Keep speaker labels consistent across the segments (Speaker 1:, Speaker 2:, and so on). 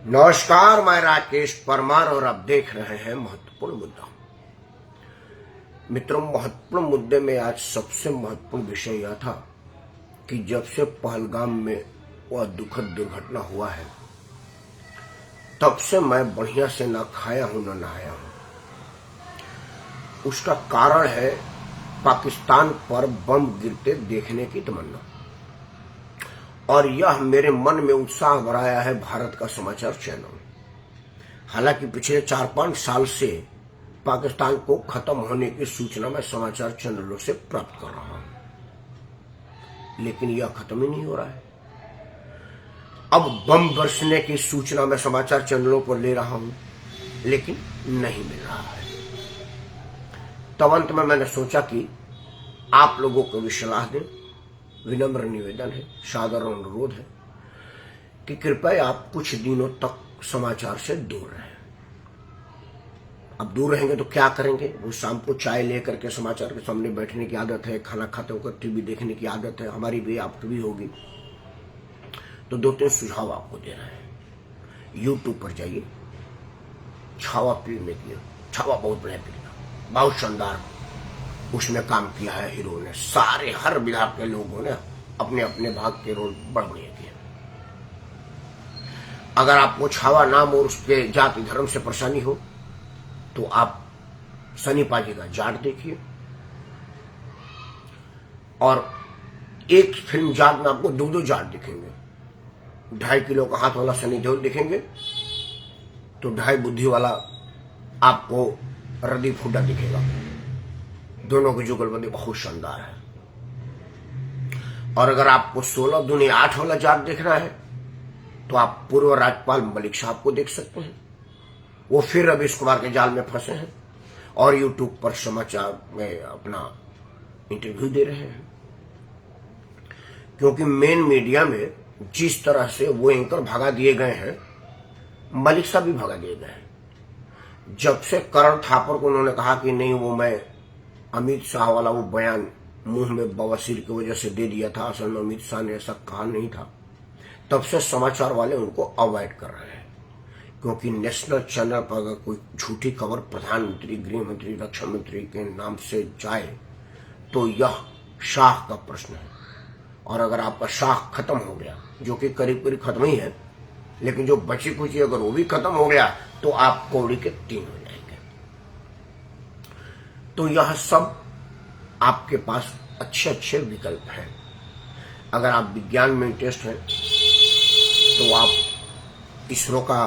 Speaker 1: नमस्कार, मैं राकेश परमार और आप देख रहे हैं महत्वपूर्ण मुद्दा। मित्रों, महत्वपूर्ण मुद्दे में आज सबसे महत्वपूर्ण विषय यह था कि जब से पहलगाम में वह दुखद दुर्घटना हुआ है तब से मैं बढ़िया से ना खाया हूं ना नहाया हूं। उसका कारण है पाकिस्तान पर बम गिरते देखने की तमन्ना, और यह मेरे मन में उत्साह बढ़ाया है भारत का समाचार चैनल। हालांकि पिछले 4-5 साल से पाकिस्तान को खत्म होने की सूचना मैं समाचार चैनलों से प्राप्त कर रहा हूं, लेकिन यह खत्म ही नहीं हो रहा है। अब बम बरसने की सूचना मैं समाचार चैनलों पर ले रहा हूं, लेकिन नहीं मिल रहा है। तब अंत में मैंने सोचा कि आप लोगों को भी सलाह दें। विनम्र निवेदन है, सादर अनुरोध है कि कृपया आप कुछ दिनों तक समाचार से दूर रहें। अब दूर रहेंगे तो क्या करेंगे? वो शाम को चाय लेकर के समाचार के सामने बैठने की आदत है, खाना खाते होकर टीवी देखने की आदत है, हमारी भी आपकी भी होगी। तो 2-3 सुझाव आपको दे रहे हैं। यूट्यूब पर जाइए, छावा फिल्म देखिए। छावा बहुत बढ़िया फिल्म, बहुत शानदार उसमें काम किया है हीरो ने। सारे हर विभाग के लोगों ने अपने अपने भाग के रोल बड़ बढ़िया किए। अगर आपको छावा नाम और उसके जाति धर्म से परेशानी हो तो आप सनी पाजी का जाट देखिए, और एक फिल्म जाट में आपको 2 जाट दिखेंगे। 2.5 किलो का हाथ वाला सनी देओल दिखेंगे तो 2.5 बुद्धि वाला आपको रणदीप हुड्डा दिखेगा। दोनों की जुगलबंदी बहुत शानदार है। और अगर आपको 16 दूनी 8 वाला जाट देखना है तो आप पूर्व राज्यपाल मलिक साहब को देख सकते हैं। वो फिर रवीश कुमार के जाल में फंसे हैं और यूट्यूब पर समाचार में अपना इंटरव्यू दे रहे हैं, क्योंकि मेन मीडिया में जिस तरह से वो एंकर भगा दिए गए हैं, मलिक साहब भी भगा दिए गए हैं। जब से करण थापर को उन्होंने कहा कि नहीं, वो मैं अमित शाह वाला वो बयान मुंह में बवासीर की वजह से दे दिया था, असल में अमित शाह ने ऐसा कहा नहीं था, तब से समाचार वाले उनको अवॉइड कर रहे हैं। क्योंकि नेशनल चैनल पर अगर कोई झूठी खबर प्रधानमंत्री, गृह मंत्री, रक्षा मंत्री के नाम से जाए तो यह शाह का प्रश्न है। और अगर आपका शाह खत्म हो गया, जो कि करीब करीब खत्म ही है, लेकिन जो बची कुची अगर वो भी खत्म हो गया तो आप कौड़ी के 3 हो जाएंगे। तो यह सब आपके पास अच्छे अच्छे विकल्प हैं। अगर आप विज्ञान में इंटरेस्ट है तो आप इसरो का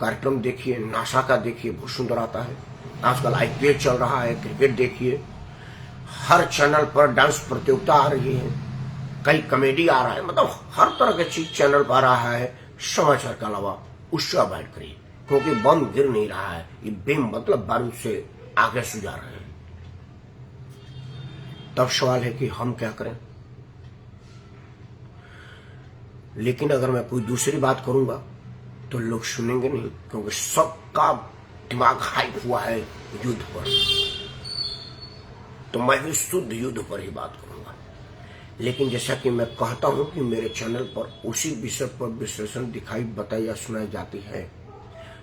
Speaker 1: कार्यक्रम देखिए, नासा का देखिए, बहुत सुंदर आता है। आजकल IPL चल रहा है, क्रिकेट देखिए। हर चैनल पर डांस प्रतियोगिता आ रही है, कई कॉमेडी आ रहा है, मतलब हर तरह की चीज चैनल पर आ रहा है। समाचार के अलावा उससे अवॉइड करिए, क्योंकि बम गिर नहीं रहा है, ये बेम मतलब बारूद से आगे सुझा रहे हैं। तब सवाल है कि हम क्या करें? लेकिन अगर मैं कोई दूसरी बात करूंगा तो लोग सुनेंगे नहीं, क्योंकि सबका दिमाग हाइप हुआ है युद्ध पर। तो मैं भी शुद्ध युद्ध पर ही बात करूंगा। लेकिन जैसा कि मैं कहता हूं कि मेरे चैनल पर उसी विषय पर विश्लेषण दिखाई, बताई या सुनाई जाती है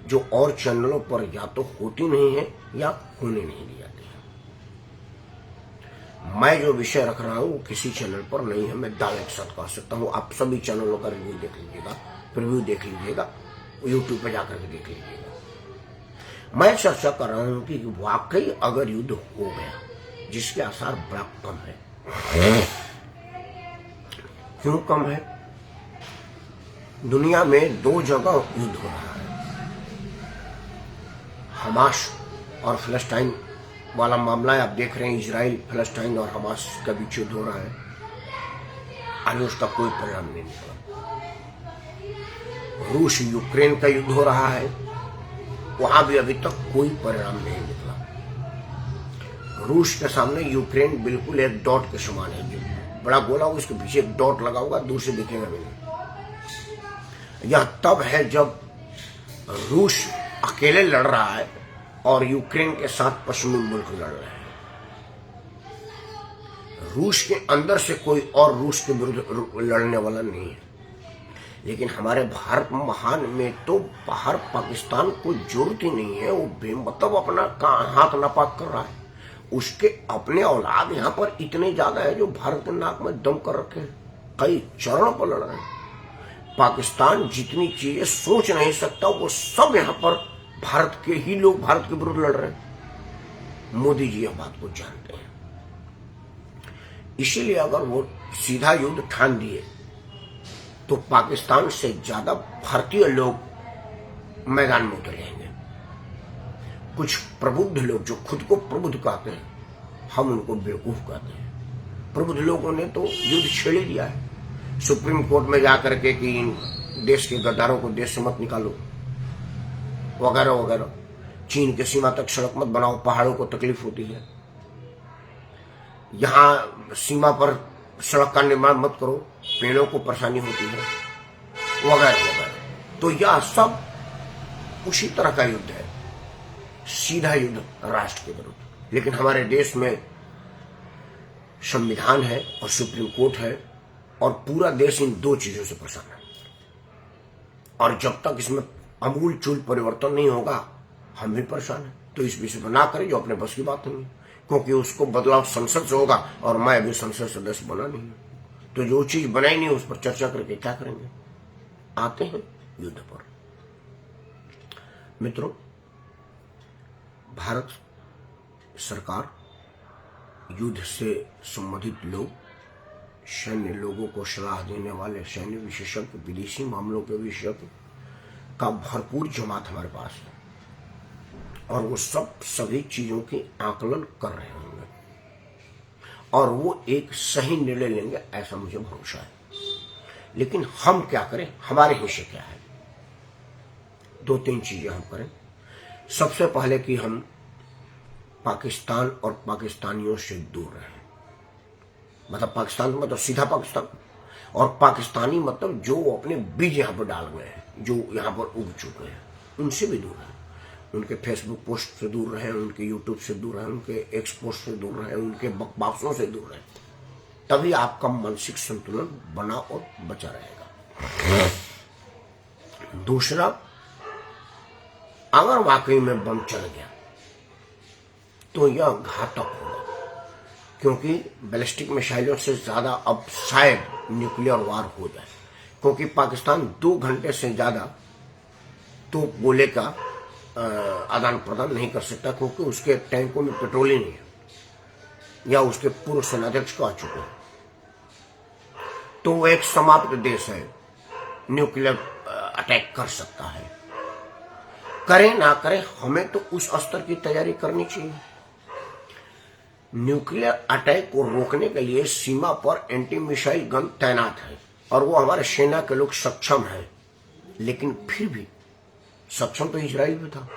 Speaker 1: जो और चैनलों पर या तो होती नहीं है या होने नहीं दी जाती है। मैं जो विषय रख रहा हूं वो किसी चैनल पर नहीं है, मैं दावे के साथ कह सकता हूं। आप सभी चैनलों का रिव्यू देख लीजिएगा, प्रीव्यू देख लीजिएगा, यूट्यूब पर जाकर के देख लीजिएगा। मैं चर्चा कर रहा हूं कि वाकई अगर युद्ध हो गया, जिसके आसार बड़ा कम है। क्यों कम है? दुनिया में 2 जगह युद्ध हो रहा है। हमास और फिलिस्तीन वाला मामला है, आप देख रहे हैं। इजराइल, फिलिस्तीन और हमास का बीच युद्ध हो रहा है, अभी उसका कोई परिणाम नहीं निकला। रूस यूक्रेन का युद्ध हो रहा है, वहां भी अभी तक कोई परिणाम नहीं निकला। रूस के सामने यूक्रेन बिल्कुल एक डॉट के समान है। जो बड़ा गोला होगा उसके पीछे एक डॉट लगा होगा, दूर से दिखेगा भी नहीं। यह तब है जब रूस अकेले लड़ रहा है और यूक्रेन के साथ पश्चिमी मुल्क लड़ रहे हैं। रूस के अंदर से कोई और रूस के विरुद्ध लड़ने वाला नहीं है। लेकिन हमारे भारत महान में तो बाहर पाकिस्तान को जरूरत ही नहीं है। वो बेमतलब अपना हाथ नापाक कर रहा है। उसके अपने औलाद यहाँ पर इतने ज्यादा है जो भारत के नाक में दम कर रखे हैं, कई चरण पर लड़ रहे हैं। पाकिस्तान जितनी चीजें सोच नहीं सकता वो सब यहाँ पर भारत के ही लोग भारत के विरुद्ध लड़ रहे हैं। मोदी जी यह बात को जानते हैं। इसीलिए अगर वो सीधा युद्ध ठान दिए तो पाकिस्तान से ज्यादा भारतीय लोग मैदान में उतरेंगे। कुछ प्रबुद्ध लोग जो खुद को प्रबुद्ध कहते हैं, हम उनको बेवकूफ कहते हैं। प्रबुद्ध लोगों ने तो युद्ध छेड़ ही दिया है सुप्रीम कोर्ट में जाकर के कि इन देश के गद्दारों को देश से मत निकालो, वगैरह वगैरह। चीन के सीमा तक सड़क मत बनाओ, पहाड़ों को तकलीफ होती है। यहां सीमा पर सड़क का निर्माण मत करो, पेड़ों को परेशानी होती है, वगैरह वगैरह। तो यह सब उसी तरह का युद्ध है, सीधा युद्ध राष्ट्र के विरुद्ध। लेकिन हमारे देश में संविधान है और सुप्रीम कोर्ट है और पूरा देश इन दो चीजों से परेशान है। और जब तक इसमें अमूल चूल परिवर्तन नहीं होगा हम भी परेशान हैं। तो इस विषय पर ना करें जो अपने बस की बात नहीं है, क्योंकि उसको बदलाव संसद से होगा और मैं अभी संसद सदस्य बना नहीं हूं। तो जो चीज बनाई नहीं उस पर चर्चा करके क्या करेंगे। आते हैं युद्ध पर। मित्रों, भारत सरकार युद्ध से संबंधित लोग, सैन्य लोगों को सलाह देने वाले सैन्य विशेषज्ञ, विदेशी मामलों के विशेषज्ञ का भरपूर जमात हमारे पास है और वो सब सभी चीजों की आकलन कर रहे होंगे और वो एक सही निर्णय लेंगे, ऐसा मुझे भरोसा है। लेकिन हम क्या करें, हमारे हिस्से क्या है? दो तीन चीजें हम करें। सबसे पहले कि हम पाकिस्तान और पाकिस्तानियों से दूर रहें। मतलब पाकिस्तान मतलब सीधा पाकिस्तान, और पाकिस्तानी मतलब जो अपने बीज यहाँ पर डाल गए हैं, जो यहाँ पर उग चुके हैं, उनसे भी दूर रहें। उनके फेसबुक पोस्ट से दूर रहें, उनके यूट्यूब से दूर रहें, उनके एक्स पोस्ट से दूर रहें, उनके बकवासों से दूर रहें। तभी आपका मानसिक संतुलन बना और बचा रहेगा। दूसरा, अगर वाकई में बम चल गया तो यह घातक होगा, क्योंकि बैलिस्टिक मिसाइलों से ज्यादा अब शायद न्यूक्लियर वार हो जाए, क्योंकि पाकिस्तान 2 घंटे से ज्यादा तो गोले का आदान प्रदान नहीं कर सकता, क्योंकि उसके टैंकों में पेट्रोल ही नहीं है या उसके पूर्व सेनाध्यक्ष को आ चुके हैं। तो वो एक समाप्त देश है, न्यूक्लियर अटैक कर सकता है। करें ना करें, हमें तो उस स्तर की तैयारी करनी चाहिए। न्यूक्लियर अटैक को रोकने के लिए सीमा पर एंटी मिसाइल गन तैनात है और वो हमारे सेना के लोग सक्षम हैं। लेकिन फिर भी सक्षम तो इजराइल भी था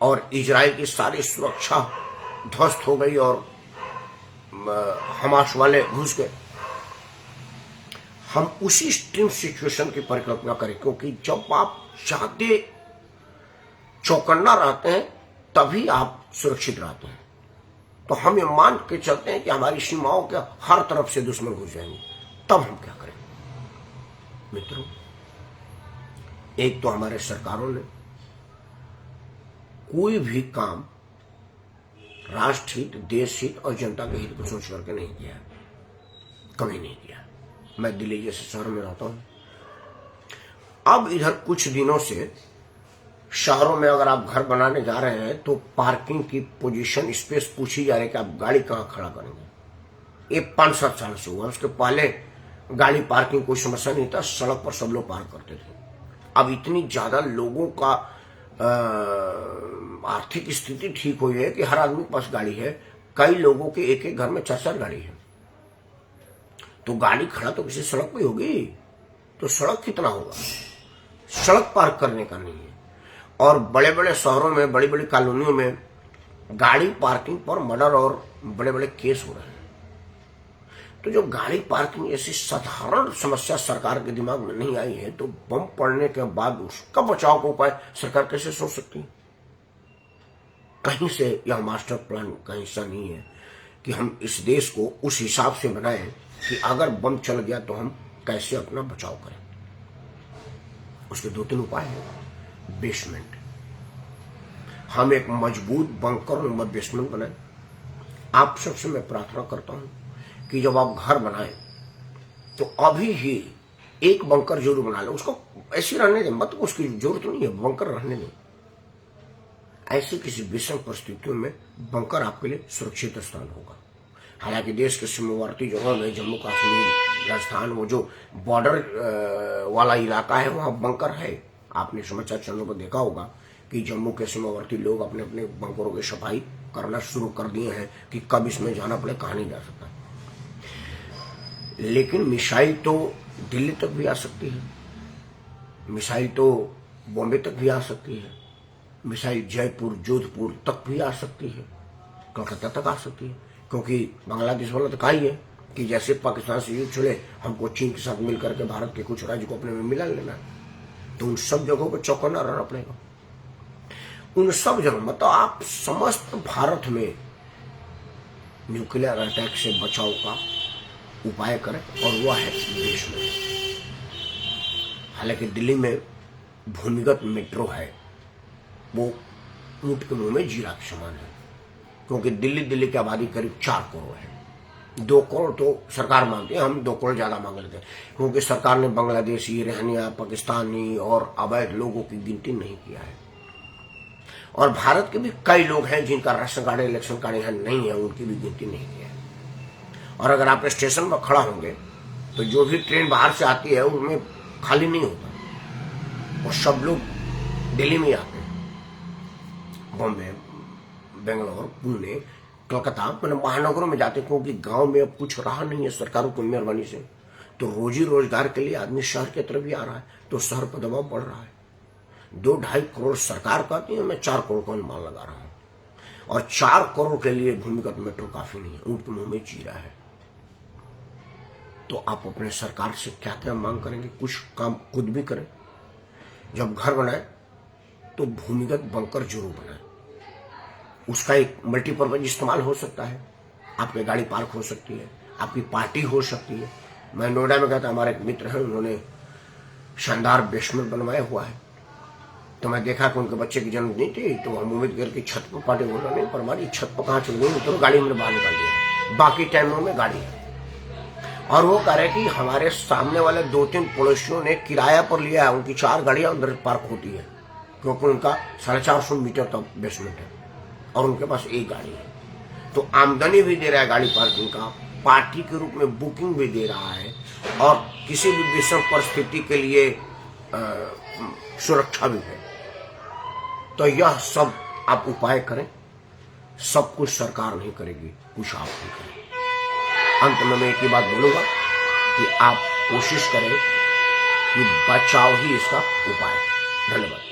Speaker 1: और इजराइल की सारी सुरक्षा ध्वस्त हो गई और हमास वाले घुस गए। हम उसी स्ट्रीम सिचुएशन की परिकल्पना करें, क्योंकि जब आप चाहते चौकन्ना रहते हैं तभी आप सुरक्षित रहते हैं। तो हम ये मान के चलते हैं कि हमारी सीमाओं के हर तरफ से दुश्मन घुस जाएंगे, तब हम क्या करें? मित्रों, एक तो हमारे सरकारों ने कोई भी काम राष्ट्र हित, देश हित और जनता के हित को सोच करके नहीं किया, कभी नहीं किया। मैं दिल्ली जैसे शहर में रहता हूं। अब इधर कुछ दिनों से शहरों में अगर आप घर बनाने जा रहे हैं तो पार्किंग की पोजीशन, स्पेस पूछी जा रही है कि आप गाड़ी कहां खड़ा करेंगे। ये 5-7 साल से हुआ। उसके पहले गाड़ी पार्किंग कोई समस्या नहीं था, सड़क पर सब लोग पार्क करते थे। अब इतनी ज्यादा लोगों का आर्थिक स्थिति ठीक हुई है कि हर आदमी के पास गाड़ी है। कई लोगों के एक एक घर में 4-4 गाड़ी है। तो गाड़ी खड़ा तो किसी सड़क पे होगी, तो सड़क कितना होगा? सड़क पार्क करने का नहीं है। और बड़े बड़े शहरों में, बड़ी बड़ी कॉलोनियों में गाड़ी पार्किंग पर मर्डर और बड़े बड़े केस हो रहे हैं। तो जो गाड़ी पार्किंग ऐसी साधारण समस्या सरकार के दिमाग में नहीं आई है, तो बम पड़ने के बाद उसका बचाव का उपाय सरकार कैसे सोच सकती है? कहीं से यह मास्टर प्लान का हिस्सा नहीं है कि हम इस देश को उस हिसाब से बनाएं कि अगर बम चल गया तो हम कैसे अपना बचाव करें। उसके 2-3 उपाय हैं। बेसमेंट, हम एक मजबूत बंकर नंबर बेसमेंट बनाएं। आप सबसे मैं प्रार्थना करता हूं कि जब आप घर बनाएं तो अभी ही एक बंकर जरूर बना लें। उसको ऐसे रहने दें, मतलब उसकी जरूरत नहीं है, बंकर रहने दें। ऐसी किसी विषम परिस्थितियों में बंकर आपके लिए सुरक्षित स्थान होगा। हालांकि देश के सीमावर्ती जगहों में, जम्मू कश्मीर, राजस्थान, वो जो बॉर्डर वाला इलाका है, वहां बंकर है। आपने समाचार चैनलों पर देखा होगा कि जम्मू के सीमावर्ती लोग अपने अपने बंकरों की सफाई करना शुरू कर दिए हैं कि कब इसमें जाना पड़े, कहा नहीं जा सकता। लेकिन मिसाइल तो दिल्ली तक भी आ सकती है, मिसाइल तो बॉम्बे तक भी आ सकती है, मिसाइल जयपुर, जोधपुर तक भी आ सकती है, कलकत्ता तक आ सकती है। क्योंकि बांग्लादेश वाला तो कहा ही है कि जैसे पाकिस्तान से युद्ध चले, हमको चीन के साथ मिलकर के भारत के कुछ राज्य को अपने में मिला लेना है। तो उन सब जगहों पर चौकन्ना रहना पड़ेगा। उन सब जगह, मतलब आप समस्त भारत में न्यूक्लियर अटैक से बचाव का उपाय करें, और वह है देश में। हालांकि दिल्ली में भूमिगत मेट्रो है, वो ऊंट के मुंह में जीरा के समान है। क्योंकि दिल्ली की आबादी करीब 4 करोड़ है। 2 करोड़ तो सरकार मांगती है, हम 2 करोड़ ज्यादा मांग लेते हैं। क्योंकि सरकार ने बांग्लादेशी, रहनिया, पाकिस्तानी और अवैध लोगों की गिनती नहीं किया है। और भारत के भी कई लोग हैं जिनका राशन कार्ड, इलेक्शन कार्ड यहाँ नहीं है, उनकी भी गिनती नहीं की है। और अगर आप स्टेशन पर खड़ा होंगे तो जो भी ट्रेन बाहर से आती है उनमें खाली नहीं होता, और सब लोग दिल्ली में आते हैं। बॉम्बे, बेंगलोर, पुणे, कलकत्ता, मैंने महानगरों में जाते, क्योंकि गांव में अब कुछ रहा नहीं है सरकारों की मेहरबानी से। तो रोजी रोजगार के लिए आदमी शहर की तरफ भी आ रहा है, तो शहर पर दबाव बढ़ रहा है। 2-2.5 करोड़ सरकार कहती है, मैं 4 करोड़ का अनुमान लगा रहा हूं। और 4 करोड़ के लिए भूमिगत मेट्रो काफी नहीं है, ऊंट के मुंह में जीरा है। तो आप अपने सरकार से क्या क्या मांग करेंगे? कुछ काम खुद भी करें। जब घर बनाए तो भूमिगत बंकर जरूर बनाए। उसका एक मल्टीपर्पज इस्तेमाल हो सकता है। आपकी गाड़ी पार्क हो सकती है, आपकी पार्टी हो सकती है। मैं नोएडा में गया था, हमारे एक मित्र हैं, उन्होंने शानदार बेसमेंट बनवाया हुआ है। तो मैं देखा कि उनके बच्चे की जन्मदिन थी, तो हम उम्मीद करके छत पर पार्टी बोल रहे, पर हमारी छत पर कहाँ चल गई, तो गाड़ी में बाहर निकाल दिया। बाकी टाइमों में गाड़ी है। और वो कह रहे कि हमारे सामने वाले 2-3 पड़ोसियों ने किराया पर लिया है, उनकी 4 गाड़ियां अंदर पार्क होती है, क्योंकि उनका 450 मीटर तक बेसमेंट है और उनके पास एक गाड़ी है। तो आमदनी भी दे रहा है गाड़ी पार्किंग का, पार्टी के रूप में बुकिंग भी दे रहा है, और किसी भी विषम परिस्थिति के लिए सुरक्षा भी है। तो यह सब आप उपाय करें। सब कुछ सरकार नहीं करेगी, कुछ आप भी करें। अंत में मैं एक ही बात बोलूंगा कि आप कोशिश करें कि बचाव ही इसका उपाय है। धन्यवाद।